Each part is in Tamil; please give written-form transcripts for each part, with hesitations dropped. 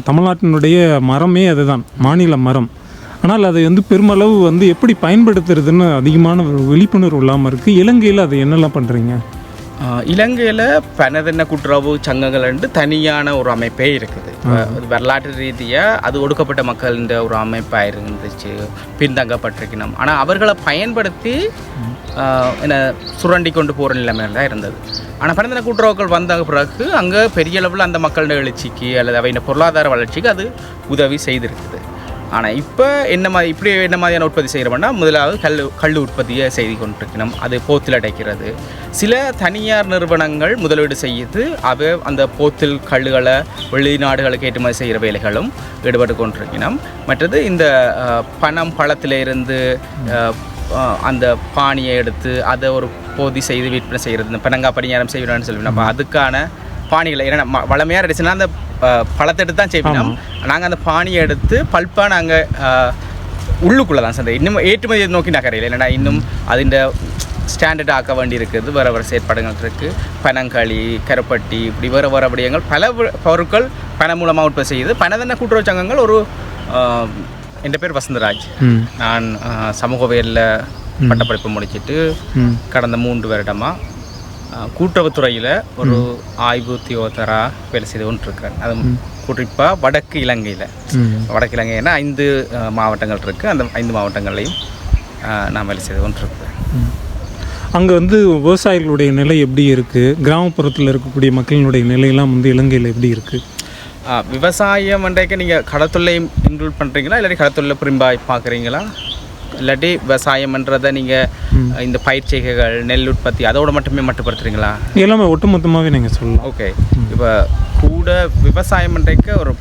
தமிழ்நாட்டினுடைய மரமே அதுதான், மாநில மரம். ஆனால் அதை வந்து பெருமளவு வந்து எப்படி பயன்படுத்துறதுன்னு அதிகமான ஒரு விழிப்புணர்வு இல்லாமல் இருக்குது. இலங்கையில் அதை என்னெல்லாம் பண்ணுறீங்க? இலங்கையில் பனதென்ன கூட்டுறவு சங்கங்கள் தனியான ஒரு அமைப்பே இருக்குது. வரலாற்று ரீதியாக அது ஒடுக்கப்பட்ட மக்களின் ஒரு அமைப்பாக இருந்துச்சு, பின்தங்கப்பட்டிருக்கணும். ஆனால் அவர்களை பயன்படுத்தி என்ன சுரண்டி கொண்டு போகிற நிலைமையில் தான் இருந்தது. ஆனால் பனதென்ன கூட்டுறவுகள் வந்த பிறகு அங்கே பெரிய அளவில் அந்த மக்களோட எழுச்சிக்கு அல்லது அவையின் பொருளாதார வளர்ச்சிக்கு அது உதவி செய்திருக்குது. ஆனால் இப்போ என்ன மாதிரியான உற்பத்தி செய்கிறோம்னா, முதலாவது கல் உற்பத்தியை செய்து கொண்டிருக்கணும். அது போத்தில் அடைக்கிறது. சில தனியார் நிறுவனங்கள் முதலீடு செய்து அந்த போத்தில் கல்லுகளை வெளிநாடுகளுக்கு ஏற்றுமதி செய்கிற வேலைகளும் ஈடுபட்டு கொண்டிருக்கணும். மற்றது இந்த பழத்திலிருந்து அந்த பானியை எடுத்து அதை ஒரு போதி செய்து விற்பனை செய்கிறது, இந்த பனங்காய் பணியாரம் செய்யணும்னு சொல்லுவேன். அப்போ அதுக்கான பானிகளை ஏன்னா வளமையாக அடிச்சுன்னா அந்த பழத்தை எடுத்து தான் செய்யணும். நாங்கள் அந்த பானியை எடுத்து பல்பாக நாங்கள் உள்ளுக்குள்ளே தான் சந்தை இன்னும் ஏற்றுமதியை நோக்கி நகரையில். இல்லைன்னா இன்னும் அதிண்ட ஸ்டாண்டர்ட் ஆக்க வேண்டி இருக்குது. வேறு செயற்பாடுகள் இருக்குது. பனங்களி, கருப்பட்டி, இப்படி வேறு விடயங்கள் பல பொருட்கள் பண மூலமாக உற்பத்தி செய்யுது. பனதென்ன கூட்டுறவு சங்கங்கள் ஒரு என் பேர் வசந்தராஜ். நான் சமூகவியலில் பட்டப்படிப்பு முடிச்சுட்டு கடந்த 3 வருடமாக கூட்டுறவுத்துறையில் ஒரு ஆய்வு உத்தியோகத்தராக வேலை செய்து கொண்டிருக்கிறேன். அது குறிப்பாக வடக்கு இலங்கையில் 5 மாவட்டங்கள் இருக்குது. அந்த 5 மாவட்டங்களையும் நான் வேலை செய்து கொண்டிருக்கிறேன். அங்கே வந்து விவசாயிகளுடைய நிலை எப்படி இருக்குது? கிராமப்புறத்தில் இருக்கக்கூடிய மக்களினுடைய நிலையெல்லாம் வந்து இலங்கையில் எப்படி இருக்குது? விவசாயம் அன்றைக்கு நீங்கள் கடத்தொல்லையும் இன்க்ளூட் பண்ணுறீங்களா, இல்லாட்டி கடத்தொல்லை புரிம்பாய் பார்க்குறீங்களா, இல்லாட்டி விவசாயம்ன்றதை நீங்கள் இந்த பயிர்ச்செய்கைகள், நெல் உற்பத்தி அதோடு மட்டுமே மட்டுப்படுத்துறீங்களா? எல்லாமே ஒட்டுமொத்தமாகவே நீங்கள் சொல்லலாம். ஓகே. இப்போ கூட விவசாயம் அன்றைக்கு ஒரு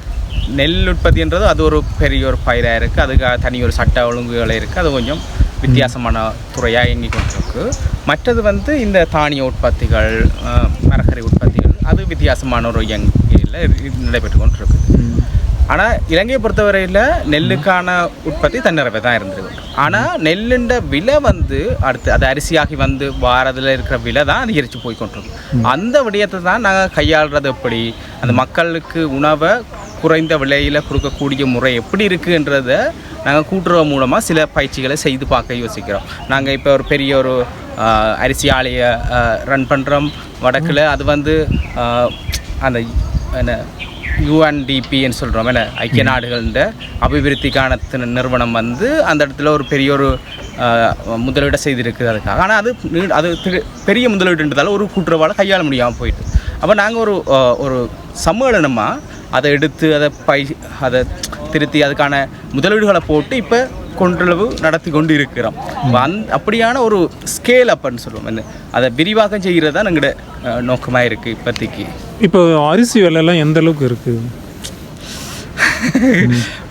நெல் உற்பத்தின்றது அது ஒரு பெரிய ஒரு பயிராக இருக்குது. அதுக்காக தனி ஒரு சட்ட ஒழுங்குகளை இருக்குது. அது கொஞ்சம் வித்தியாசமான துறையாக இயங்கி கொண்டிருக்கு. மற்றது வந்து இந்த தானிய உற்பத்திகள், மரக்கறி உற்பத்திகள், அது வித்தியாசமான ஒரு இயங்கியில் நடைபெற்று கொண்டிருக்கு. ஆனால் இலங்கையை பொறுத்தவரையில் நெல்லுக்கான உற்பத்தி தன்னிறைவே தான் இருந்திருக்கு. ஆனால் நெல்லுண்ட விலை வந்து அடுத்து அது அரிசியாகி வந்து வாரத்தில் இருக்கிற விலை தான் அதிகரித்து போய் கொண்டிருக்கும். அந்த விடயத்தை தான் நாங்கள் கையாளுறது எப்படி, அந்த மக்களுக்கு உணவை குறைந்த விலையில் கொடுக்கக்கூடிய முறை எப்படி இருக்குன்றதை நாங்கள் கூட்டுறவு மூலமாக சில பயிற்சிகளை செய்து பார்க்க யோசிக்கிறோம். நாங்கள் இப்போ ஒரு பெரிய ஒரு அரிசி ஆலையை ரன் பண்ணுறோம் வடக்கில். அது வந்து அந்த என்ன UNDPன்னு சொல்கிறோம், என்ன ஐக்கிய நாடுகள அபிவிருத்திக்கான நிறுவனம் வந்து அந்த இடத்துல ஒரு பெரிய ஒரு முதலீடை செய்திருக்குது அதுக்காக. ஆனால் அது பெரிய முதலீடுன்றதால ஒரு கூட்டுறவால் கையாள முடியாமல் போயிட்டு. அப்போ நாங்கள் ஒரு சம்மேளனமாக அதை எடுத்து அதை திருத்தி அதுக்கான முதலீடுகளை போட்டு இப்போ கொண்டளவு நடத்தி கொண்டு இருக்கிறோம். அப்படியான ஒரு ஸ்கேல் அப்னு சொல்லுவோம், அதை விரிவாக்கம் செய்கிறது தான் எங்களோட நோக்கமாக இருக்குது இப்போதைக்கு. இப்போ அரிசி விலைலாம் எந்த அளவுக்கு இருக்குது?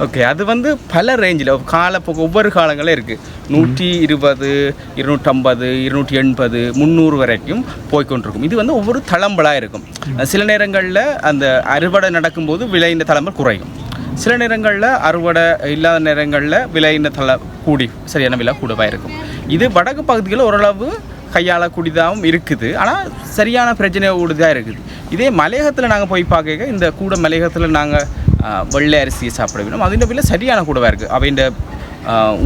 ஓகே, அது வந்து பல ரேஞ்சில் ஒவ்வொரு காலங்களும் இருக்குது. 120, 250, 280, 300 வரைக்கும் போய்கொண்டிருக்கும். இது வந்து ஒவ்வொரு தளம்பலாக இருக்கும். சில நேரங்களில் அந்த அறுவடை நடக்கும்போது விலையின் தளம்பல் குறையும். சில நேரங்களில் அறுவடை இல்லாத நேரங்களில் விலையின் சரியான விலை கூடவாக இருக்கும். இது வடக்கு பகுதிகளில் ஓரளவு கையாளக்கூடியதாகவும் இருக்குது. ஆனால் சரியான பிரச்சனையோடு தான் இருக்குது. இதே மலையகத்தில் நாங்கள் போய் பார்க்க இந்த கூட மலையகத்தில் நாங்கள் வெள்ளை அரிசியை சாப்பிட வேணும். அதில் விலை சரியான கூடவாக இருக்குது. அவையின்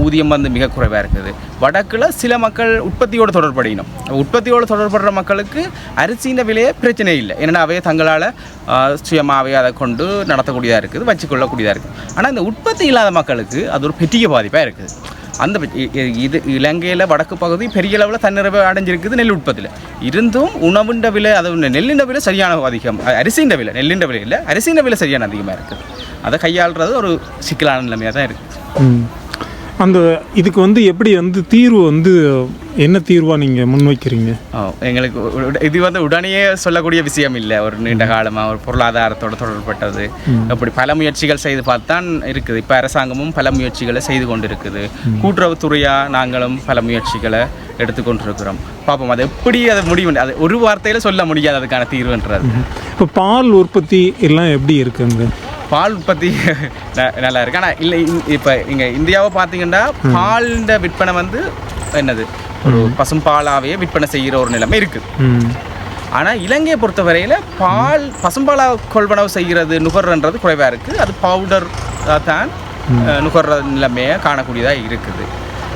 ஊதியம் வந்து மிக குறைவாக இருக்குது. வடக்கில் சில மக்கள் உற்பத்தியோடு தொடர்படையணும். உற்பத்தியோடு தொடர்படுற மக்களுக்கு அரிசியின் விலையே பிரச்சனை இல்லை. ஏன்னா அவையே தங்களால் சுயமாகவே அதை கொண்டு நடத்தக்கூடியதாக இருக்குது, வச்சுக்கொள்ளக்கூடியதாக இருக்குது. ஆனால் இந்த உற்பத்தி இல்லாத மக்களுக்கு அது ஒரு பெரிய பாதிப்பாக இருக்குது. இது இலங்கையில் வடக்கு பகுதி பெரிய அளவில் தன்னிறைவு அடைஞ்சிருக்குது நெல் உற்பத்தியில். இருந்தும் உணவுண்ட விலை, அது நெல்லிண்ட விலை சரியான அதிகம், அரிசியின் விலை நெல்லிண்ட விலை இல்லை, அரிசியின் விலை சரியான அதிகமாக இருக்குது. அதை கையாளுறது ஒரு சிக்கலான நிலைமையாக தான் இருக்குது. இதுக்கு வந்து எப்படி வந்து தீர்வு வந்து என்ன தீர்வாக நீங்கள் முன்வைக்கிறீங்க? எங்களுக்கு இது வந்து உடனே சொல்லக்கூடிய விஷயம் இல்லை. ஒரு நீண்ட காலமாக ஒரு பொருளாதாரத்தோடு தொடர்பட்டது. அப்படி பல முயற்சிகள் செய்து பார்த்தான் இருக்குது. இப்போ அரசாங்கமும் பல முயற்சிகளை செய்து கொண்டு இருக்குது. கூட்டுறவுத்துறையாக நாங்களும் பல முயற்சிகளை எடுத்துக்கொண்டிருக்கிறோம். பார்ப்போம் அது எப்படி அது முடிவு. அது ஒரு வார்த்தையில் சொல்ல முடியாது அதுக்கான தீர்வுன்றது. இப்போ பால் உற்பத்தி எல்லாம் எப்படி இருக்குங்க? பால் உற்பத்தி நல்லா இருக்குது. ஆனால் இல்லை, இப்போ இங்கே இந்தியாவை பார்த்தீங்கன்னா பாலின் விற்பனை வந்து என்னது ஒரு பசும்பாலாவே விற்பனை செய்கிற ஒரு நிலைமை இருக்குது. ஆனால் இலங்கையை பொறுத்தவரையில் பசும்பாலை கொள்வனவு செய்கிறது நுகர்ன்றது குறைவாக இருக்குது. அது பவுடர் தான் நுகர்ற நிலைமையை காணக்கூடியதாக இருக்குது.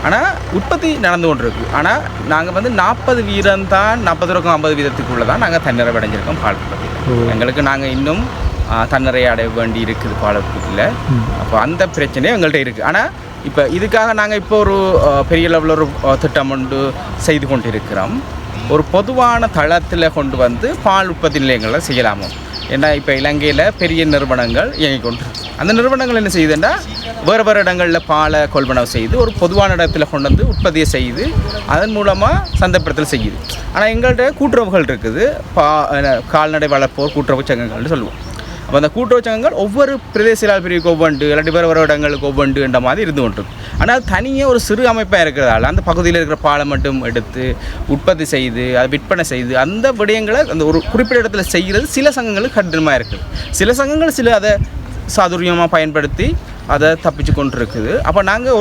ஆனால் உற்பத்தி நடந்து கொண்டு இருக்குது. ஆனால் நாங்கள் வந்து 40 வீதம் தான், 40 50 வீதத்துக்குள்ளே தான் நாங்கள் தன்னிறைவு அடைஞ்சிருக்கோம் பால் உற்பத்தியில். எங்களுக்கு நாங்கள் இன்னும் தன்னிறையை அடைய வேண்டி இருக்குது பால் உற்பத்தியில். அப்போ அந்த பிரச்சனையும் எங்கள்கிட்ட இருக்குது. ஆனால் இப்போ இதுக்காக நாங்கள் இப்போ ஒரு பெரிய லெவலில் ஒரு திட்டம் ஒன்று செய்து கொண்டு இருக்கிறோம். ஒரு பொதுவான தளத்தில் கொண்டு வந்து பால் உற்பத்தி நிலையங்களை செய்யலாமோ. ஏன்னா இப்போ இலங்கையில் பெரிய நிறுவனங்கள் இயங்கி கொண்டு அந்த நிறுவனங்கள் என்ன செய்யுதுன்னா வேறு இடங்களில் பாலை கொள்வனவு செய்து ஒரு பொதுவான இடத்துல கொண்டு வந்து உற்பத்தியை செய்து அதன் மூலமாக சந்தைப்படுத்தல் செய்யுது. ஆனால் எங்கள்கிட்ட கூட்டுறவுகள் இருக்குது, கால்நடை வளர்ப்போர் கூட்டுறவு சங்கங்கள்னு சொல்லுவோம். அப்போ அந்த கூட்டுறவு சங்கங்கள் ஒவ்வொரு பிரதேச பிரிவுக்கு ஒவ்வொன்று இல்லாட்டி வேறு இடங்களுக்கு ஒவ்வொன்றுன்ற மாதிரி இருந்து கொண்டிருக்கு. ஆனால் தனியாக ஒரு சிறு அமைப்பாக இருக்கிறதால அந்த பகுதியில் இருக்கிற பாலை மட்டும் எடுத்து உற்பத்தி செய்து அதை விற்பனை செய்து அந்த விடயங்களை அந்த ஒரு குறிப்பிட்ட இடத்துல செய்கிறது சில சங்கங்களுக்கு கடினமாக இருக்குது. சில சங்கங்கள் சில அதை சாதுரியமாக பயன்படுத்தி அதை தப்பிச்சு கொண்டு இருக்குது. அப்போ நாங்கள்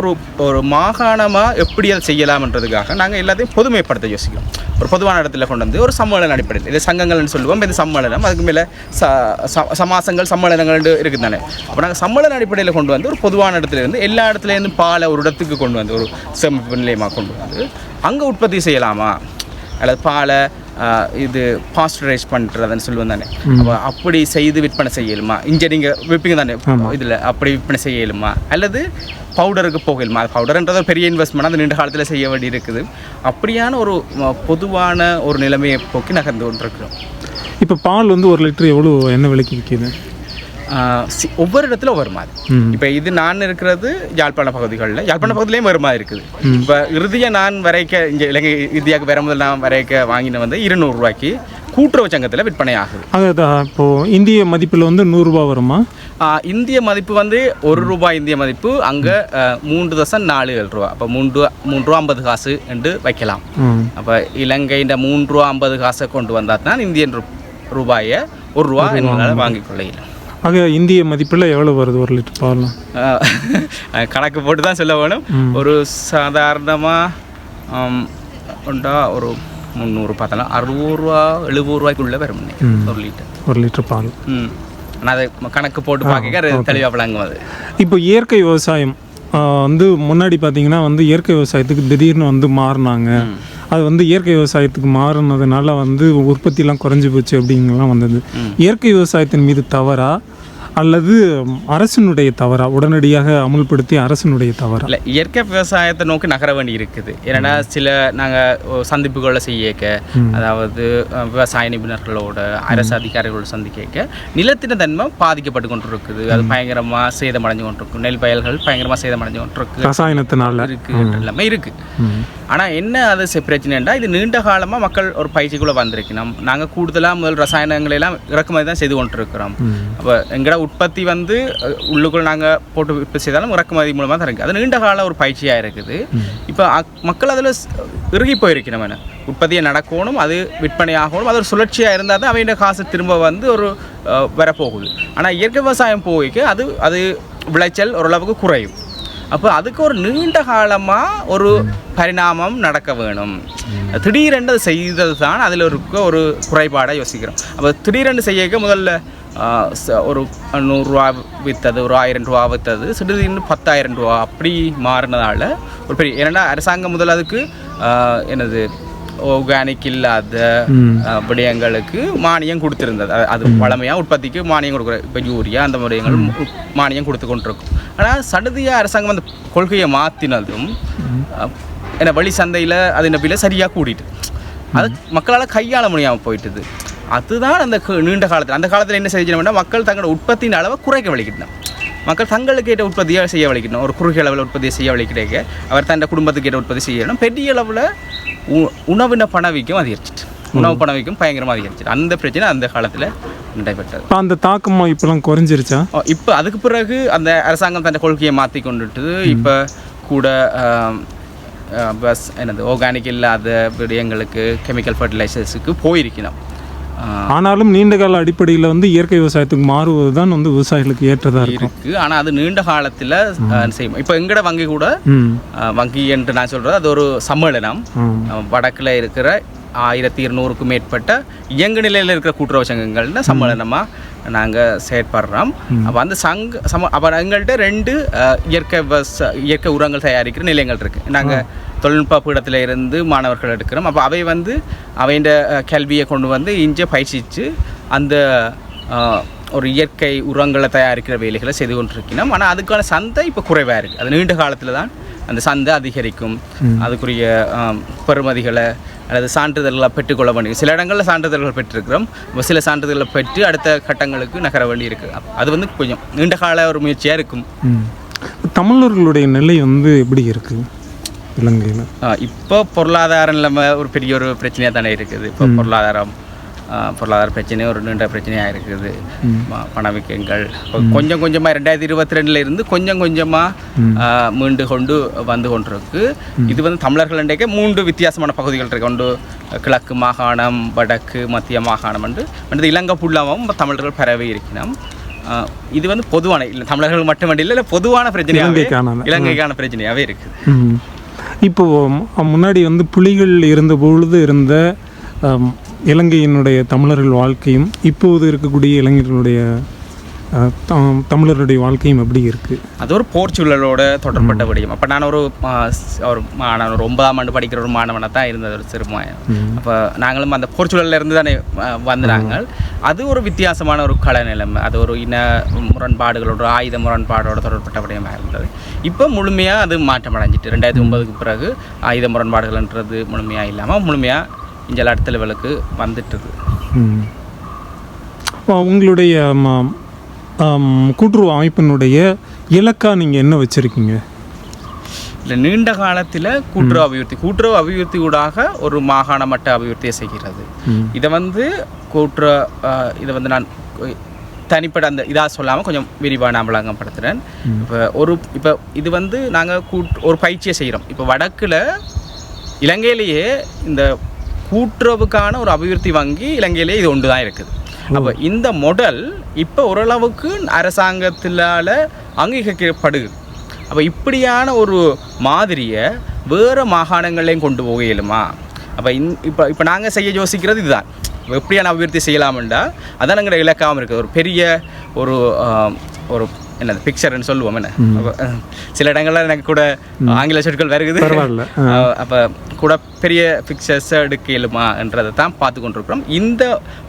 ஒரு மாகாணமாக எப்படி அதை செய்யலாம்ன்றதுக்காக நாங்கள் எல்லாத்தையும் பொதுமைப்படுத்த யோசிக்கிறோம். ஒரு பொதுவான இடத்துல கொண்டு வந்து ஒரு சம்மேளன அடிப்படையில் இதை சங்கங்கள்னு சொல்லுவோம். இந்த சம்மேளனம் அதுக்கு மேலே சமாசங்கள் சம்மேளனங்கள் இருக்குது தானே. அப்போ நாங்கள் சம்மேளன அடிப்படையில் கொண்டு வந்து ஒரு பொதுவான இடத்துல இருந்து எல்லா இடத்துலேருந்து பாலை ஒரு இடத்துக்கு கொண்டு வந்து ஒரு சேமிப்பு நிலையமாக கொண்டு வந்து அங்கே உற்பத்தி செய்யலாமா அல்லது பாலை இது பாஸ்டரைஸ் பண்ணுறதுன்னு சொல்லுவோம் தானே. அப்போ அப்படி செய்து விற்பனை செய்யலுமா? இங்கே நீங்கள் விற்பீங்க தானே இதில், அப்படி விற்பனை செய்யலுமா அல்லது பவுடருக்கு போகலுமா? அது பவுடர்ன்றது ஒரு பெரிய இன்வெஸ்ட்மெண்ட், அது நீண்ட காலத்தில் செய்ய வேண்டி இருக்குது. அப்படியான ஒரு பொதுவான ஒரு நிலைமையை போக்கி நகர்ந்து கொண்டிருக்கிறோம். இப்போ பால் வந்து 1 லிட்டர் எவ்வளோ என்ன விலைக்கு விற்கிது? ஒவ்வொரு இடத்துல ஒவ்வொரு மாதிரி. இப்போ இது நான் இருக்கிறது யாழ்ப்பாண பகுதியிலையும் ஒரு மாதிரி இருக்குது. இப்போ இறுதியாக நான் வரைக்க இங்கே இலங்கை இறுதியாக வர முதல் நான் வரைக்க வாங்கின வந்து 200 ரூபாய்க்கு கூட்டுறவு சங்கத்தில் விற்பனை ஆகுது. அதுதான் இப்போது இந்திய மதிப்பில் வந்து 100 ரூபா வருமா? இந்திய மதிப்பு வந்து 1 ரூபாய் இந்திய மதிப்பு அங்கே 3.47 ரூபா. அப்போ 3 ரூபா 50 காசு என்று வைக்கலாம். அப்போ இலங்கை இந்த 3 ரூபா 50 காசை கொண்டு வந்தால் தான் இந்தியன் ரூபாயை 1 ரூபா என்னால் வாங்கிக் கொள்ளையில. ஆக இந்திய மதிப்பில் எவ்வளோ வருது 1 லிட்டர் பால்? கணக்கு போட்டு தான் சொல்ல வேணும். ஒரு சாதாரணமாக உண்டா ஒரு 300 பார்த்தலாம் 60 ரூபா 70 ரூபாய்க்குள்ளே வரும் 1 லிட்டர் பால். ஆனால் அதை கணக்கு போட்டு பார்க்க தெளிவாக விளங்கும். அது இப்போ இயற்கை விவசாயம் வந்து முன்னாடி பார்த்தீங்கன்னா வந்து இயற்கை விவசாயத்துக்கு திடீர்னு வந்து மாறினாங்க. அது வந்து இயற்கை விவசாயத்துக்கு மாறினதுனால வந்து உற்பத்திலாம் குறைஞ்சி போச்சு அப்படிங்கலாம் வந்தது. இயற்கை விவசாயத்தின் மீது தவறா அல்லது அரசினுடைய தவறா, உடனடியாக அமுல்படுத்தி அரசினுடைய தவறா? இல்லை, இயற்கை விவசாயத்தை நோக்கி நகர வேண்டி இருக்குது. ஏன்னா சில நாங்கள் சந்திப்புகளை செய்யக்க, அதாவது விவசாய நிபுணர்களோட அரசு அதிகாரிகளோட சந்திக்க நிலத்தின தன்மை பாதிக்கப்பட்டு கொண்டு இருக்குது. அது பயங்கரமாக சேதமடைஞ்சு கொண்டிருக்கு. நெல் வயல்கள் பயங்கரமாக சேதமடைஞ்சு கொண்டிருக்கு, ரசாயனத்தினால இருக்குது எல்லாமே இருக்குது. ஆனால் என்ன அது பிரச்சனைண்டா, இது நீண்ட காலமாக மக்கள் ஒரு பயிற்சிக்குள்ளே வந்திருக்கணும். நாங்கள் கூடுதலாக முதல் ரசாயனங்களெல்லாம் இறக்குமதி தான் செய்து கொண்டிருக்கிறோம். அப்போ எங்களோட உற்பத்தி வந்து உள்ளுக்குள் நாங்கள் போட்டு உற்பத்தி செய்தாலும் இறக்குமதி மூலமாக தான் இருக்குது. அது நீண்ட கால ஒரு பயிற்சியாக இருக்குது. இப்போ மக்கள் அதில் இறுகி போயிருக்கணும். என்ன உற்பத்தியை நடக்கணும், அது விற்பனையாகணும், அது ஒரு சுழற்சியாக இருந்தால் தான் அவையோட காசு திரும்ப வந்து ஒரு வரப்போகுது. ஆனால் இயற்கை விவசாயம் போய்க்கு அது விளைச்சல் ஓரளவுக்கு குறையும். அப்போ அதுக்கு ஒரு நீண்ட காலமாக ஒரு பரிணாமம் நடக்க வேணும். திடீரென்று அது செய்தது தான் அதில் இருக்க ஒரு குறைபாடாக யோசிக்கிறோம். அப்போ திடீரென்று செய்ய முதல்ல ஒரு 100 ரூபா விற்றது, ஒரு 1000 ரூபா விற்றது, திடீர்னு 10,000 ரூபா அப்படி மாறினதால ஒரு பெரிய, ஏன்னா அரசாங்கம் முதல் அதுக்கு என்னது ஆர்கானிக் இல்லாத விடயங்களுக்கு மானியம் கொடுத்துருந்தது. அது பழமையாக உற்பத்திக்கு மானியம் கொடுக்குற, இப்போ யூரியா அந்த விடயங்கள் மானியம் கொடுத்து கொண்டிருக்கும். ஆனால் சடுதியாக அரசாங்கம் அந்த கொள்கையை மாற்றினதும் ஏன்னா வழி சந்தையில் அது நபியில் சரியாக கூடிட்டு அது மக்களால் கையாள முடியாமல் போயிட்டுது. அதுதான் அந்த நீண்ட காலத்தில், அந்த காலத்தில் என்ன செய்யணும்னா மக்கள் தங்களோட உற்பத்தியின் அளவை குறைக்க வலிக்கிட்டோம். மக்கள் தங்களுக்கு ஏற்ற உற்பத்தியை செய்ய வலிக்கணும். ஒரு குறுகிய அளவில் உற்பத்தியை செய்ய வலிக்கிறேங்க அவர் தன் குடும்பத்துக்கு ஏற்ற உற்பத்தி செய்யணும். பெரிய அளவில் உணவின பணவீக்கம் அதிகரிச்சிட்டு, உணவு பணவீக்கம் பயங்கரமாக அதிகரிச்சிட்டு. அந்த பிரச்சனை அந்த காலத்தில் நடைபெற்றது. அந்த தாக்கம் இப்போலாம் குறைஞ்சிருச்சா? இப்போ அதுக்கு பிறகு அந்த அரசாங்கம் தன் கொள்கையை மாற்றி கொண்டுட்டு இப்போ கூட என்னது ஆர்கானிக் இல்லாத விடயங்களுக்கு கெமிக்கல் ஃபர்டிலைசர்ஸுக்கு போயிருக்கணும். ஆனாலும் நீண்ட கால அடிப்படையில் வந்து இயற்கை விவசாயத்துக்கு மாறுவது தான் வந்து விவசாயிகளுக்கு ஏற்றதாக இருக்கு. ஆனால் அது நீண்ட காலத்தில் செய்யும். இப்போ எங்கட வங்கி கூட, வங்கி என்று நான் சொல்கிறது அது ஒரு சம்மேளனம், வடக்கில் இருக்கிற 1200க்கும் மேற்பட்ட இயங்கு நிலையில் இருக்கிற கூட்டுறவு சங்கங்கள்னு சம்மேளனமாக நாங்கள் செயற்படுறோம். அப்போ அந்த அப்போ எங்கள்கிட்ட 2 இயற்கை உரங்கள் தயாரிக்கிற நிலையங்கள் இருக்குது. நாங்கள் தொழில்நுட்ப பீடத்தில் இருந்து மாணவர்கள் எடுக்கிறோம். அப்போ அவை அவைண்ட கல்வியை கொண்டு வந்து இங்கே பயிற்சித்து அந்த ஒரு இயற்கை உரங்களை தயாரிக்கிற வேலைகளை செய்து கொண்டிருக்கணும். ஆனால் அதுக்கான சந்தை இப்போ குறைவாக இருக்குது. அது நீண்ட காலத்தில் தான் அந்த சந்தை அதிகரிக்கும். அதுக்குரிய பெறுமதிகளை அல்லது சான்றிதழ்களை பெற்றுக்கொள்ள வேண்டிய சில இடங்களில் சான்றிதழ்கள் பெற்றிருக்கிறோம். சில சான்றிதழ்களை பெற்று அடுத்த கட்டங்களுக்கு நகர வேண்டி இருக்குது. அது கொஞ்சம் நீண்ட கால ஒரு முயற்சியாக இருக்கும். தமிழர்களுடைய நிலை எப்படி இருக்குது இலங்கையில்? இப்போ பொருளாதார நிலைமை ஒரு பெரிய ஒரு பிரச்சனையாக தானே இருக்குது. இப்போ பொருளாதார பிரச்சனை ஒரு நீண்ட பிரச்சனையாக இருக்குது. பணவீக்கங்கள் கொஞ்சம் கொஞ்சமாக 2022 இருந்து கொஞ்சம் கொஞ்சமாக மீண்டு வந்து கொண்டிருக்கு. இது தமிழர்கள் இன்றைக்கு 3 வித்தியாசமான பகுதிகள் இருக்கு. ஒன்று கிழக்கு மாகாணம், வடக்கு, மத்திய மாகாணம் என்று இலங்கை ஃபுல்லாகவும் தமிழர்கள் பரவி இருக்கணும். இது பொதுவான இல்லை, தமிழர்கள் மட்டுமல்ல, இல்லை பொதுவான பிரச்சனையாகவே இலங்கைக்கான பிரச்சனையாகவே இருக்குது. இப்போ முன்னாடி புலிகள் இருந்த பொழுது இருந்த இலங்கையினுடைய தமிழர்கள் வாழ்க்கையும் இப்போது இருக்கக்கூடிய இளைஞர்களுடைய தமிழருடைய வாழ்க்கையும் எப்படி இருக்குது? அது ஒரு போர்ச்சூழலோட தொடர்பட்ட விடயம். அப்போ நான் ஒரு 9ஆம் ஆண்டு படிக்கிற ஒரு மாணவனாக தான் இருந்தது, ஒரு சிறுமாயம். அப்போ நாங்களும் அந்த போர்ச்சூழலில் இருந்து தானே வந்தாங்க. அது ஒரு வித்தியாசமான ஒரு கலை நிலைமை. அது ஒரு இன முரண்பாடுகளோட, ஆயுத முரண்பாடோட தொடர்பட்ட விடயமாக இருந்தது. இப்போ முழுமையாக அது மாற்றம் அடைஞ்சிட்டு 2009க்கு பிறகு ஆயுத முரண்பாடுகள்ன்றது முழுமையாக இல்லாமல் முழுமையாக இங்கே அடுத்த லெவலுக்கு வந்துட்டுது. உங்களுடைய கூட்டுறவு அமைப்பினுடைய இலக்கா நீங்கள் என்ன வச்சுருக்கீங்க? இல்லை, நீண்ட காலத்தில் கூட்டுறவு அபிவிருத்தி ஊடாக ஒரு மாகாண மட்ட அபிவிருத்தியை செய்கிறது. இதை இதை நான் தனிப்பட்ட அந்த இதாக சொல்லாமல் கொஞ்சம் விரிவாக நான் விளங்கப்படுத்துகிறேன். இப்போ இது நாங்கள் ஒரு பயிற்சியை செய்கிறோம். இப்போ வடக்கில் இலங்கையிலேயே இந்த கூட்டுறவுக்கான ஒரு அபிவிருத்தி வங்கி இலங்கையிலேயே இது ஒன்று தான் இருக்குது. அப்போ இந்த மாடல் இப்போ ஓரளவுக்கு அரசாங்கத்தினால் அங்கீகரிக்கப்படுது. அப்போ இப்படியான ஒரு மாதிரியை வேறு மாகாணங்களையும் கொண்டு போக இயலுமா? அப்போ இப்போ நாங்கள் செய்ய யோசிக்கிறது இதுதான். எப்படியான அபிவிருத்தி செய்யலாம்டா அதான் எங்களோட இலக்காகவும் இருக்குது. ஒரு பெரிய ஒரு என்னது பிக்சர்ன்னு சொல்லுவோம். என்ன சில இடங்கள்ல எனக்கு கூட ஆங்கில சொற்கள் வருகுது. அப்போ கூட பெரிய பிக்சர்ஸ் எடுக்கலுமான்றதை தான் பார்த்து கொண்டிருக்கிறோம். இந்த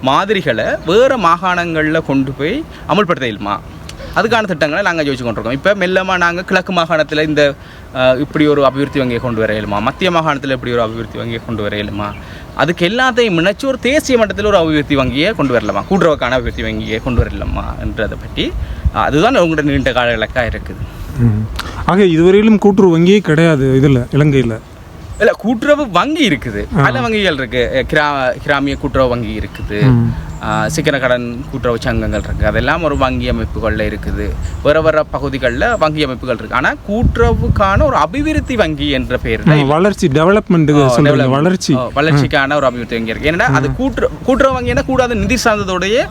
மாதிரிகளை வேறு மாகாணங்களில் கொண்டு போய் அமல்படுத்த இயலுமா, அதுக்கான திட்டங்களை நாங்கள் யோசிச்சு கொண்டிருக்கோம். இப்போ மெல்லமாக நாங்கள் கிழக்கு மாகாணத்தில் இந்த இப்படி ஒரு அபிவிருத்தி வங்கியை கொண்டு வர இயலுமா, மத்திய மாகாணத்தில் இப்படி ஒரு அபிவிருத்தி வங்கியை கொண்டு வர இயலுமா, அதுக்கு எல்லாத்தையும் முன்னச்சு ஒரு தேசிய மட்டத்தில் ஒரு அபிவிருத்தி வங்கியை கொண்டு வரலாமா, கூட்டுறவுக்கான அபிவிருத்தி வங்கியை கொண்டு வரலாமா என்றதை பற்றி அதுதான் உங்களோட நீண்ட கால இலக்காக இருக்குது. ஆக இதுவரையிலும் கூட்டுறவு வங்கியே கிடையாது இதில் இலங்கையில்? இல்லை, கூட்டுறவு வங்கி இருக்குது, பல வங்கிகள் இருக்குது. கிராமிய கூட்டுறவு வங்கி இருக்குது, சிக்கன கடன் கூட்டுறவு சங்கங்கள் இருக்குது. அதெல்லாம் ஒரு வங்கி அமைப்புகளில் இருக்குது. வேறு பகுதிகளில் வங்கி அமைப்புகள் இருக்குது. ஆனால் கூட்டுறவுக்கான ஒரு அபிவிருத்தி வங்கி என்ற பெயரில் வளர்ச்சி வளர்ச்சிக்கான ஒரு அபிவிருத்தி வங்கி இருக்குது. ஏன்னா அது கூட்டுறவு வங்கி என்ன கூடாத நிதி சார்ந்ததோடைய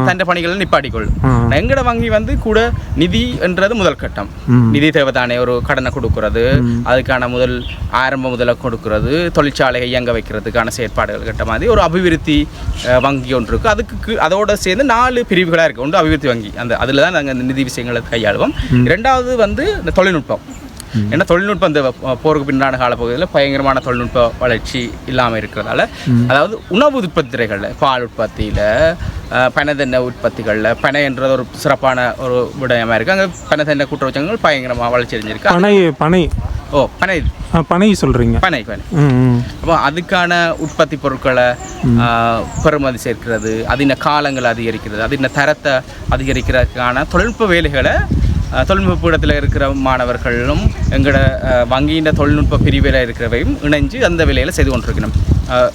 தண்டை பணிகளை நிப்பாட்டிக்கொள்ளும். எங்கட வங்கி கூட நிதி என்றது முதல் கட்டம். நிதி தேவை தானே, ஒரு கடனை கொடுக்கறது, அதுக்கான ஆரம்ப முதல கொடுக்கறது, தொழிற்சாலையை இயங்க வைக்கிறதுக்கான செயற்பாடுகள் கட்ட மாதிரி ஒரு அபிவிருத்தி வங்கி ஒன்று இருக்குது. அதோட சேர்ந்து 4 பிரிவுகளாக இருக்குது. ஒன்று அபிவிருத்தி வங்கி, அதில் தான் நாங்கள் இந்த நிதி விஷயங்களை கையாளுவோம். இரண்டாவது இந்த தொழில்நுட்பம். ஏன்னா தொழில்நுட்பம் இந்த போருக்கு பின்னான காலப்பகுதியில் பயங்கரமான தொழில்நுட்ப வளர்ச்சி இல்லாமல் இருக்கிறதால, அதாவது உணவு உற்பத்தி துறைகளில், பால் உற்பத்தியில், பனைத்தென்னை உற்பத்திகளில், பனை என்றது ஒரு சிறப்பான ஒரு விடயமாக இருக்குது. அங்கே பனைத்தென்னை கூட்டுறவு சங்கங்கள் பயங்கரமாக வளர்ச்சி அடைஞ்சிருக்கு. பனை சொல்கிறீங்க? பனை. அப்போ அதுக்கான உற்பத்தி பொருட்களை பெறுமதி சேர்க்கிறது, அதின காலங்களை அதிகரிக்கிறது, அதின தரத்தை அதிகரிக்கிறதுக்கான தொழில்நுட்ப வேலைகளை தொழில்நுட்ப பீடத்தில் இருக்கிற மாணவர்களும் எங்களோட வங்கியின் தொழில்நுட்ப பிரிவில் இருக்கிறவையும் இணைஞ்சு அந்த வேலையில் செய்து கொண்டிருக்கணும்.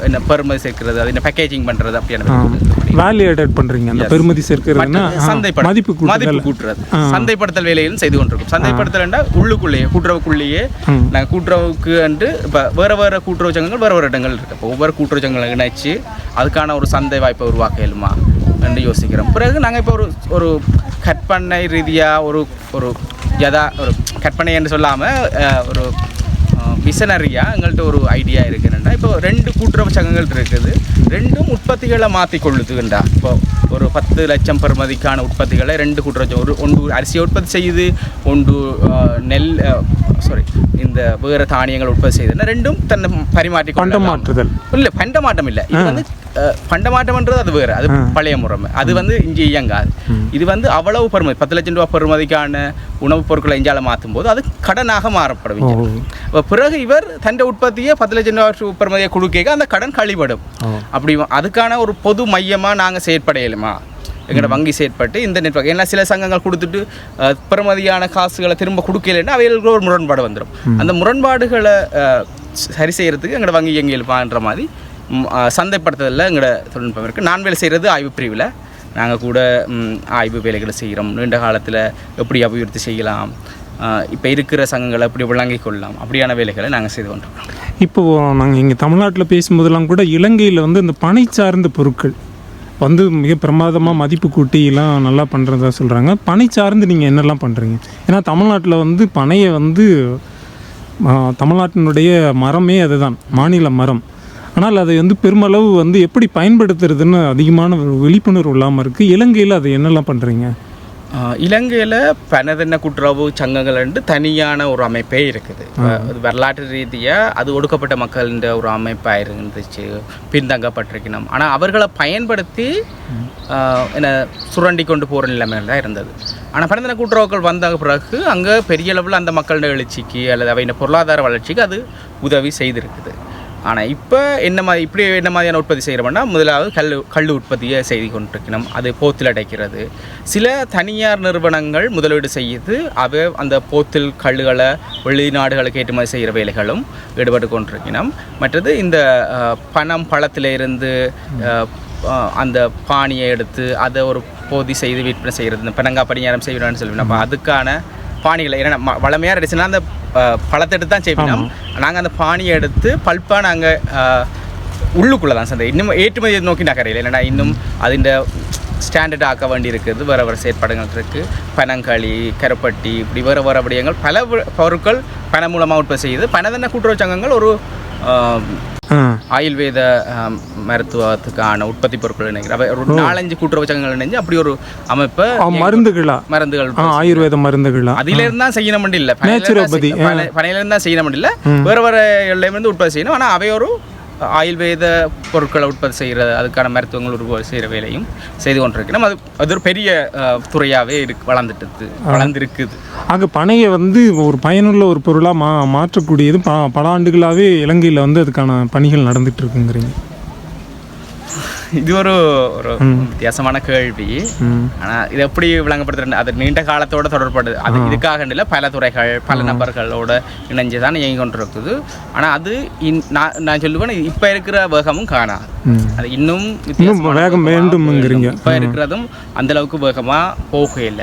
என்ன பெறுமதி சேர்க்கிறது, அது என்ன பேக்கேஜிங் பண்ணுறது, அப்படியான வேல்யூ ஆட் பண்ணுறீங்க. அந்த பெறுமதி சேர்க்கிறதுனா மதிப்பு கூட்டுறது, சந்தைப்படுத்தல் வேலையிலும் செய்து கொண்டிருக்கும். சந்தைப்படுத்தல் என்றால் உள்ளுக்குள்ளேயே கூட்டுறவுக்குள்ளேயே நாங்கள் கூட்டுறவுக்கு என்று இப்போ வேறு கூட்டுறவு சங்கங்கள் வேறு இடங்கள் இருக்குது. இப்போ ஒவ்வொரு கூட்டுறவு சங்கங்களை இணைச்சு அதுக்கான ஒரு சந்தை வாய்ப்பை உருவாக்க இயலுமா என்று யோசிக்கிறோம். பிறகு நாங்கள் இப்போ ஒரு கற்பனை ரீதியாக ஒரு கற்பனை என்று சொல்லாமல் ஒரு மிஷனரியாக எங்கள்கிட்ட ஒரு ஐடியா இருக்குன்னா, இப்போ 2 கூட்டுறவு சங்கங்கள் இருக்குது. 2ம் உற்பத்திகளை மாற்றி கொள்ளுதுண்டா. இப்போ ஒரு 10 லட்சம் பெறுமதிக்கான உற்பத்திகளை 2 கூட்டுறவு ஒன்று அரிசியை உற்பத்தி செய்யுது, ஒன்று நெல் இந்த வேறு தானியங்கள் உற்பத்தி செய்யுதுன்னா 2ம் தன்னை பரிமாற்றி பண்டமாற்றுதல் இல்லை, பண்டமாட்டம் இல்லை. இது வந்து பண்டமாட்டம்ன்றது அது வேறு, அது பழைய முறைமை. அது வந்து இங்கே இயங்காது. இது வந்து அவ்வளவு பெறுமதி 10 லட்சம் ரூபா பெறுமதிக்கான உணவுப் பொருட்களை இஞ்சால மாற்றும் போது அது கடனாக மாறப்படும். பிறகு இவர் தன் உற்பத்தியை 10 லட்சம் ரூபா பெறுமதியை கொடுக்க அந்த கடன் கழிபடும். அப்படி அதுக்கான ஒரு பொது மையமாக நாங்கள் செயற்படையலுமா எங்களோட வங்கி செயற்பட்டு இந்த நெட்வொர்க். ஏன்னா சில சங்கங்கள் கொடுத்துட்டு பெறுமதியான காசுகளை திரும்ப கொடுக்கலைன்னா அவைகளுக்கு ஒரு முரண்பாடு வந்துடும். அந்த முரண்பாடுகளை சரி செய்கிறதுக்கு எங்களோட வங்கி இயங்கியல்பான்ற மாதிரி சந்தைப்படுத்துதலில் எங்களோட தொழில்நுட்பம் இருக்குது. நான் வேலை செய்கிறது ஆய்வு பிரிவில். நாங்கள் கூட ஆய்வு வேலைகளை செய்கிறோம். நீண்ட காலத்தில் எப்படி அபிவிருத்தி செய்யலாம், இப்போ இருக்கிற சங்கங்களை எப்படி விளங்கிக் கொள்ளலாம், அப்படியான வேலைகளை நாங்கள் செய்து கொண்டிருக்கோம். இப்போது நாங்கள் இங்கே தமிழ்நாட்டில் பேசும்போதெல்லாம் கூட இலங்கையில் வந்து இந்த பனை சார்ந்த பொருட்கள் வந்து மிக பிரமாதமாக மதிப்பு கூட்டிலாம் நல்லா பண்ணுறதா சொல்கிறாங்க. பனை சார்ந்து நீங்கள் என்னெல்லாம் பண்ணுறீங்க? ஏன்னா தமிழ்நாட்டில் வந்து பனையை வந்து தமிழ்நாட்டினுடைய மரமே அதுதான், மாநில மரம். ஆனால் அதை வந்து பெருமளவு வந்து எப்படி பயன்படுத்துறதுன்னு அதிகமான ஒரு விழிப்புணர்வு இல்லாமல் இருக்குது. இலங்கையில் அதை என்னெல்லாம் பண்ணுறீங்க? இலங்கையில் பனதென்ன கூட்டுறவு சங்கங்கள் தனியான ஒரு அமைப்பே இருக்குது. வரலாற்று ரீதியாக அது ஒடுக்கப்பட்ட மக்களின் ஒரு அமைப்பாக இருந்துச்சு, பின்தங்கப்பட்டிருக்கணும். ஆனால் அவர்களை பயன்படுத்தி என்ன சுரண்டி கொண்டு போகிற நிலைமையில் தான் இருந்தது. ஆனால் பனதென்ன கூட்டுறவுகள் வந்த பிறகு அங்கே பெரிய அளவில் அந்த மக்களோட எழுச்சிக்கு அல்லது அவையின் பொருளாதார வளர்ச்சிக்கு அது உதவி செய்திருக்குது. ஆனால் இப்போ என்ன மாதிரியான உற்பத்தி செய்கிறோம்னா, முதலாவது கல் உற்பத்தியை செய்து கொண்டிருக்கணும். அது போத்தில் அடைக்கிறது. சில தனியார் நிறுவனங்கள் முதலீடு செய்து அந்த போத்தில் கல்லுகளை வெளிநாடுகளுக்கு ஏற்றுமதி செய்கிற வேலைகளும் ஈடுபட்டு கொண்டிருக்கணும். மற்றது இந்த பழத்திலிருந்து அந்த பானியை எடுத்து அதை ஒரு போதி செய்து விற்பனை செய்கிறது, இந்த பனங்காய் பணியாரம் செய்யணும்னு சொல்லுவேன். அப்போ அதுக்கான பானிகளை ஏன்னா வளமையாக அடிச்சுன்னா அந்த பழத்தை எடுத்து தான் செய்யணும். நாங்கள் அந்த பானியை எடுத்து பல்பாக நாங்கள் உள்ளுக்குள்ளே தான் சந்தை இன்னும் ஏற்றுமதியை நோக்கி நகரையில். இல்லைன்னா இன்னும் அதிண்ட ஸ்டாண்டர்ட் ஆக்க வேண்டி இருக்குது. வேறு செயற்பாடுகள் இருக்குது. பனங்களி, கருப்பட்டி, இப்படி வேறு விடயங்கள் பல பொருட்கள் பண மூலமாக உற்பத்தி செய்யுது. பனதென்ன கூட்டுறவு சங்கங்கள் ஒரு ஆயுர்வேத மருத்துவத்துக்கான உற்பத்தி பொருட்கள் நினைக்கிறேன். ஒரு 4-5 கூட்டுறவு சங்கங்கள் நினைஞ்சு அப்படி ஒரு அமைப்பு மருந்துகள் ஆயுர்வேத மருந்துகள் அதிலிருந்து தான் செய்யணும் இல்லை, பனையிலிருந்து தான் செய்யணும் இல்லை, வேறு இருந்து உற்பத்தி செய்யணும். ஆனால் அவை ஒரு ஆயுர்வேத பொருட்களை உற்பத்தி செய்கிற அதுக்கான மருத்துவங்கள் உற்பத்தி செய்கிற வேலையும் செய்து கொண்டிருக்கணும். அது ஒரு பெரிய துறையாகவே வளர்ந்துருக்குது. அங்கே பனையை வந்து ஒரு பயனுள்ள ஒரு பொருளாக மாற்றக்கூடியது பல ஆண்டுகளாகவே இலங்கையில் வந்து அதுக்கான பணிகள் நடந்துட்டு இருக்குங்கிறீங்க. இது ஒரு வித்தியாசமான கேள்வி. ஆனால் இது எப்படி விளங்கப்படுத்துறது, அது நீண்ட காலத்தோட தொடர்படுது. அது இதுக்காக இல்லை, பல துறைகள் பல நபர்களோட இணைஞ்சு தான் இயங்கி கொண்டிருக்குது. ஆனால் அது நான் சொல்லுவேன், இப்போ இருக்கிற வேகமும் காணாது. அது இன்னும் வேகம் வேண்டும். இப்போ இருக்கிறதும் அந்த அளவுக்கு வேகமாக போகல.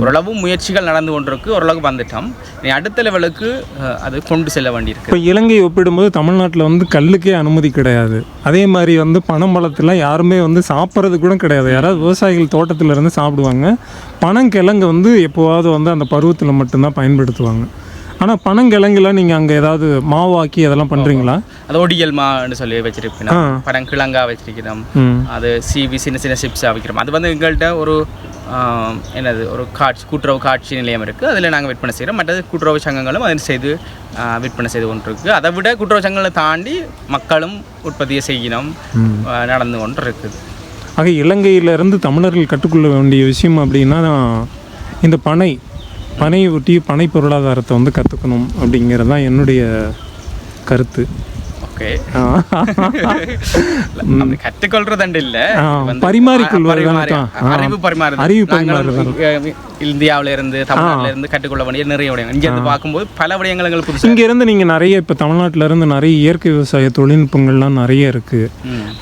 ஓரளவு முயற்சிகள் நடந்து கொண்டிருக்கு, ஓரளவுக்கு வந்துட்டோம். நீ அடுத்த லெவலுக்கு அது கொண்டு செல்ல வேண்டியிருக்கு. இப்போ இலங்கை ஒப்பிடும்போது தமிழ்நாட்டில் வந்து கல்லுக்கே அனுமதி கிடையாது. அதே மாதிரி வந்து பனம்பழத்தில் யாருமே வந்து சாப்பிட்றது கூட கிடையாது. யாராவது விவசாயிகள் தோட்டத்தில் இருந்து சாப்பிடுவாங்க. பனங்கிழங்கு வந்து எப்போவாவது வந்து அந்த பருவத்தில் மட்டும்தான் பயன்படுத்துவாங்க. ஆனால் பனங்கிழங்குல நீங்கள் அங்கே ஏதாவது மாவாக்கி அதெல்லாம் பண்ணுறீங்களா? அது ஒடியல் மான்னு சொல்லி வச்சிருக்கணும், பனங்கிழங்கா வச்சிருக்கணும், அது சிவி சின்ன சின்ன சிப்ஸாக வைக்கிறோம். அது வந்து எங்கள்கிட்ட ஒரு ஒரு கூட்டுறவு காட்சி நிலையம் இருக்குது. அதில் நாங்கள் விற்பனை செய்கிறோம். மற்றது கூட்டுறவு சங்கங்களும் அதில் செய்து விற்பனை செய்து கொண்டிருக்கு. அதை விட கூட்டுறவு சங்கங்களை தாண்டி மக்களும் உற்பத்தியை செய்யணும் நடந்து கொண்டு இருக்குது. ஆக இலங்கையிலேருந்து தமிழர்கள் கற்றுக்கொள்ள வேண்டிய விஷயம் அப்படின்னா இந்த பனையை ஒட்டி பனை பொருளாதாரத்தை வந்து கற்றுக்கணும் அப்படிங்கிறது தான் என்னுடைய கருத்து. ஓகே, கற்றுக்கொள்றதுண்டு இல்லை, அறிவு பரிமாறுதல். இந்தியாவில இருந்து தமிழ்நாட்டில இருந்து கற்றுக்கொள்ள வேண்டிய நிறைய விடயங்கள் இங்கிருந்து பார்க்கும்போது பல விடயங்கள் எங்களுக்கு புதுசு. இங்கேருந்து நீங்கள் நிறைய இப்போ தமிழ்நாட்டில இருந்து நிறைய இயற்கை விவசாய தொழில்நுட்பங்கள்லாம் நிறைய இருக்குது.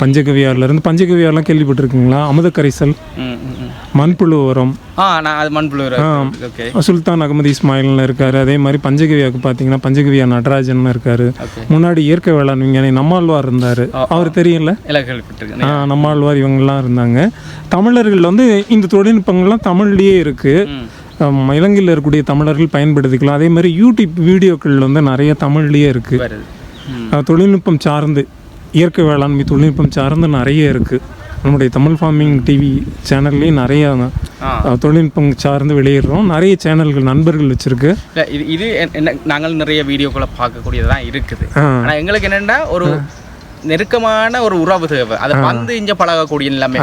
பஞ்சகவியாரிலேருந்து பஞ்சகவியாரெலாம் கேள்விப்பட்டிருக்கீங்களா? அமுத கரைசல், மண்புழு உரம், நான் அது மண்புழு சுல்தான் அகமது இஸ்மாயில்னு இருக்காரு. அதே மாதிரி பஞ்சகவியாவுக்கு பார்த்தீங்கன்னா பஞ்சகவியா நடராஜன் இருக்காரு. முன்னாடி இயற்கை வேளாண் விஞ்ஞானி நம்மாழ்வார் இருந்தார், அவர் தெரியல, நம்மாழ்வார், இவங்கெல்லாம் இருந்தாங்க. தமிழர்கள் வந்து இந்த தொழில்நுட்பங்கள்லாம் தமிழ்லேயே இருக்குது. இலங்கையில் இருக்கக்கூடிய தமிழர்கள் பயன்படுத்திக்கலாம். அதே மாதிரி யூடியூப் வீடியோக்கள் வந்து நிறைய தமிழ்லேயே இருக்குது. வருது. தொழில்நுட்பம் சார்ந்து இயற்கை வேளாண்மை தொழில்நுட்பம் சார்ந்து நிறைய இருக்குது. நம்முடைய தமிழ் ஃபார்மிங் டிவி சேனல்லேயும் நிறைய தொழில்நுட்பம் சார்ந்து வெளியிடுறோம். நிறைய சேனல்கள் நண்பர்கள் வச்சுருக்கு. இல்லை இது என்ன நாங்கள் நிறைய வீடியோக்களை பார்க்கக்கூடியதான் இருக்குது. ஆனால் எங்களுக்கு என்னென்னா ஒரு நெருக்கமான ஒரு உறவு தேவை. அதை வந்து இங்கே பழகக்கூடிய எல்லாமே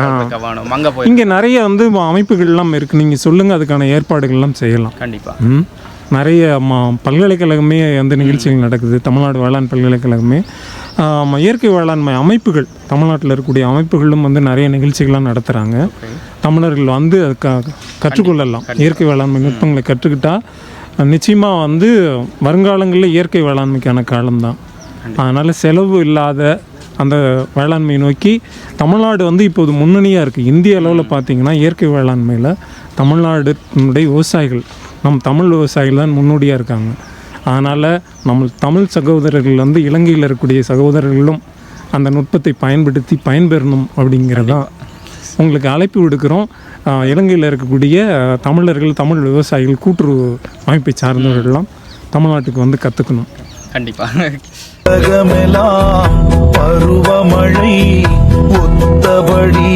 வேணும். அங்கே போய் இங்கே நிறைய வந்து அமைப்புகள்லாம் இருக்குது. நீங்கள் சொல்லுங்கள், அதுக்கான ஏற்பாடுகள்லாம் செய்யலாம். கண்டிப்பாக நிறைய பல்கலைக்கழகமே வந்து நிகழ்ச்சிகள் நடக்குது. தமிழ்நாடு வேளாண் பல்கலைக்கழகமே இயற்கை வேளாண்மை அமைப்புகள், தமிழ்நாட்டில் இருக்கக்கூடிய அமைப்புகளும் வந்து நிறைய நிகழ்ச்சிகள்லாம் நடத்துகிறாங்க. தமிழர்கள் வந்து கற்றுக்கொள்ளலாம். இயற்கை வேளாண்மை நுட்பங்களை கற்றுக்கிட்டால் நிச்சயமாக வந்து வருங்காலங்களில் இயற்கை வேளாண்மைக்கான காலம்தான். அதனால் செலவு இல்லாத அந்த வேளாண்மையை நோக்கி தமிழ்நாடு வந்து இப்போது முன்னணியாக இருக்குது. இந்திய அளவில் பார்த்திங்கன்னா இயற்கை வேளாண்மையில் தமிழ்நாடுனுடைய விவசாயிகள், நம் தமிழ் விவசாயிகள் தான் முன்னோடியாக இருக்காங்க. அதனால் நம்ம தமிழ் சகோதரர்கள் வந்து இலங்கையில் இருக்கக்கூடிய சகோதரர்களும் அந்த நுட்பத்தை பயன்படுத்தி பயன்பெறணும் அப்படிங்கிறதான் உங்களுக்கு அழைப்பு விடுக்கிறோம். இலங்கையில் இருக்கக்கூடிய தமிழர்கள், தமிழ் விவசாயிகள் கூட்டுறவு அமைப்பை சார்ந்தவர்கள்லாம் தமிழ்நாட்டுக்கு வந்து கற்றுக்கணும். கண்டிப்பாக பருவமழை ஒத்தபடி